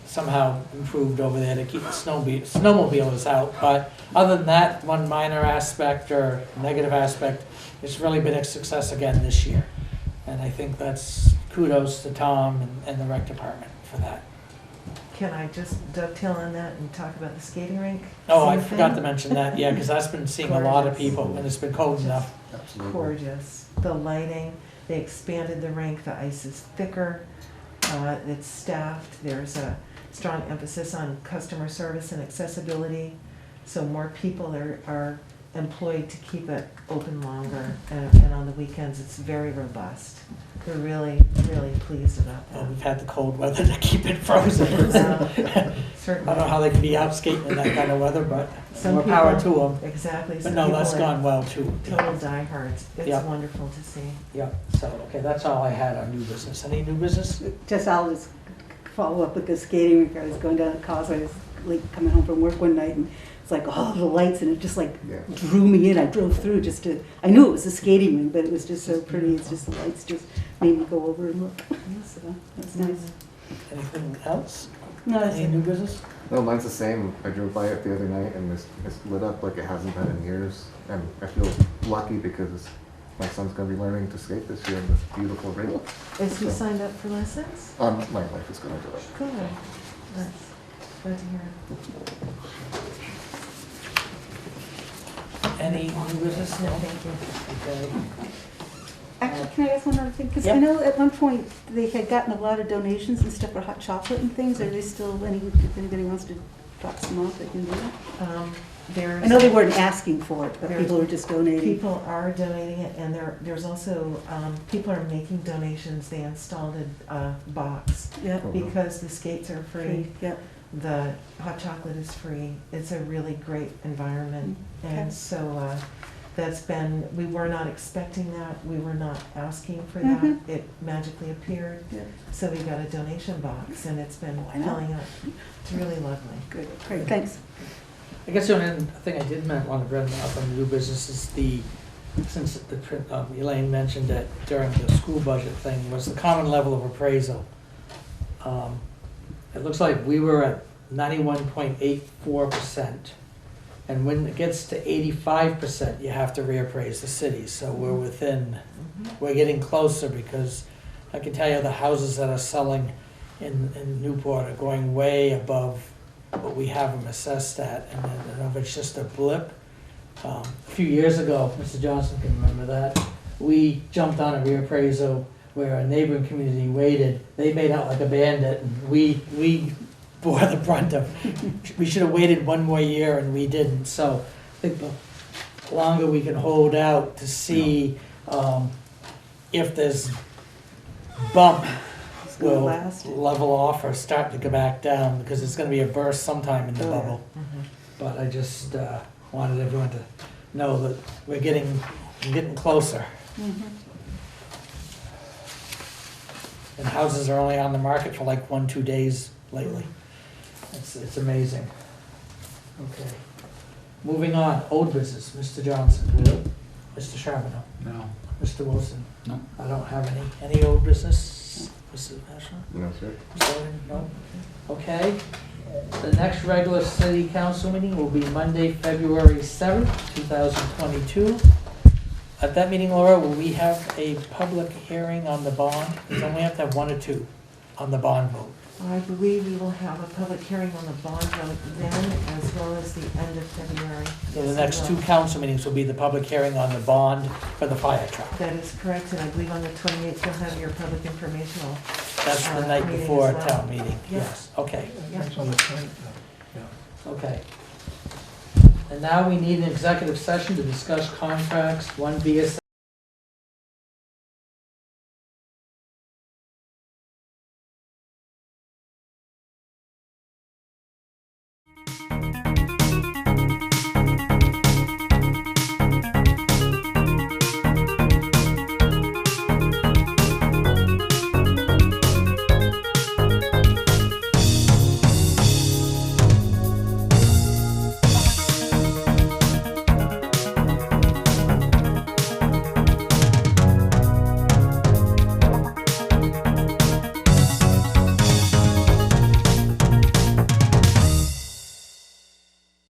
Speaker 1: somehow improved over there to keep the snowmobilers out. But other than that, one minor aspect or negative aspect, it's really been a success again this year. And I think that's kudos to Tom and the rec department for that.
Speaker 7: Can I just dovetail on that and talk about the skating rink?
Speaker 1: Oh, I
Speaker 7: Same
Speaker 1: forgot to
Speaker 7: thing?
Speaker 1: mention that, yeah, because that's been seeing a lot of
Speaker 7: Gorgeous.
Speaker 1: people, and it's been cold enough.
Speaker 14: Absolutely.
Speaker 7: Gorgeous. The lighting, they expanded the rink, the ice is thicker, it's staffed, there's a strong emphasis on customer service and accessibility, so more people are employed to keep it open longer, and on the weekends, it's very robust. We're really, really pleased about
Speaker 1: Well,
Speaker 7: that.
Speaker 1: we've had the cold weather to keep it frozen. I
Speaker 7: Certainly.
Speaker 1: don't know how they can be out skating in that kind of weather, but
Speaker 7: Some
Speaker 1: more power to
Speaker 7: people-
Speaker 1: them.
Speaker 7: Exactly.
Speaker 1: But
Speaker 7: some
Speaker 1: no,
Speaker 7: people
Speaker 1: that's
Speaker 7: are
Speaker 1: gone well too.
Speaker 7: Total diehards. It's
Speaker 1: Yeah.
Speaker 7: wonderful to see.
Speaker 1: Yeah, so, okay, that's all I had on new business. Any new business?
Speaker 11: I'll just follow up with the skating rink. I was going down the causeway, I was like coming home from work one night, and it's like, oh, the lights, and it just like
Speaker 14: Yeah.
Speaker 11: drew me in. I drove through just to, I knew it was a skating rink, but it was just so pretty. It's just the lights just made me go over and look. So that's nice.
Speaker 1: Anything else?
Speaker 11: No, that's
Speaker 1: Any new business?
Speaker 14: No, mine's the same. I drove by it the other night and it's lit up like it hasn't been in years. And I feel lucky because my son's gonna be learning to skate this year in this beautiful rink.
Speaker 7: Is he
Speaker 14: So-
Speaker 7: signed up for lessons?
Speaker 14: My wife is gonna do it.
Speaker 7: Good. Nice. Glad to hear.
Speaker 1: Any new business?
Speaker 7: No, thank you.
Speaker 1: Okay.
Speaker 11: Actually, can I ask one other thing? Because
Speaker 1: Yep.
Speaker 11: I know at one point they had gotten a lot of donations and stuff for hot chocolate and things. Are they still, if anybody wants to drop some off, they can do that?
Speaker 7: There's.
Speaker 11: I know they weren't asking for it, but
Speaker 7: There's-
Speaker 11: people were just donating.
Speaker 7: People are donating it, and there's also, people are making donations. They installed a box
Speaker 11: Yeah,
Speaker 7: because the skates are free.
Speaker 11: yeah.
Speaker 7: The hot chocolate is free. It's a really great environment.
Speaker 11: Okay.
Speaker 7: And so that's been, we were not expecting that. We were not asking for that.
Speaker 11: Mhm.
Speaker 7: It magically appeared.
Speaker 11: Yeah.
Speaker 7: So we got a donation box and it's been
Speaker 11: Why not?
Speaker 7: filling up. It's really lovely.
Speaker 11: Good, great, thanks.
Speaker 1: I guess the only thing I did want to bring up on the new business is since Elaine mentioned it during the school budget thing, was the common level of appraisal. It looks like we were at 91.84%. And when it gets to 85%, you have to reappraise the city. So we're getting closer, because I can tell you the houses that are selling in Newport are going way above what we have them assessed at. And I don't know if it's just a blip. A few years ago, Mr. Johnson can remember that, we jumped on a reappraisal where a neighboring community waited. They made out like a bandit, and we bore the brunt of. We should have waited one more year, and we didn't. So I think the longer we can hold out to see if there's bump,
Speaker 11: It's gonna
Speaker 1: will
Speaker 11: last.
Speaker 1: level off or start to go back down, because it's going to be a burst sometime in the
Speaker 11: Oh, yeah.
Speaker 1: bubble. But I just wanted everyone to know that we're getting I'm getting closer. And houses are only on the market for like 1-2 days lately. It's amazing. Okay. Moving on, old business, Mr. Johnson. Mr. Charbonneau.
Speaker 2: No.
Speaker 1: Mr. Wilson.
Speaker 2: No.
Speaker 1: I don't have any old business. Mrs. National?
Speaker 14: No, sir.
Speaker 1: No? Okay. The next regular city council meeting will be Monday, February 7th, 2022. At that meeting, Laura, will we have a public hearing on the bond? Because then we have to have 1 or 2 on the bond vote.
Speaker 7: I believe we will have a public hearing on the bond vote then, as well as the end of February.
Speaker 1: So the
Speaker 7: Yes,
Speaker 1: next
Speaker 7: we
Speaker 1: 2
Speaker 7: will.
Speaker 1: council meetings will be the public hearing on the bond for the fire truck.
Speaker 7: That is correct, and I believe on the 28th you'll have your public informational.
Speaker 1: That's the night
Speaker 7: Meeting
Speaker 1: before
Speaker 7: as well.
Speaker 1: town meeting,
Speaker 7: Yeah.
Speaker 1: yes, okay,
Speaker 7: Yeah.
Speaker 6: That's on the 10th,
Speaker 1: okay. And now we need an executive session to discuss contracts, one via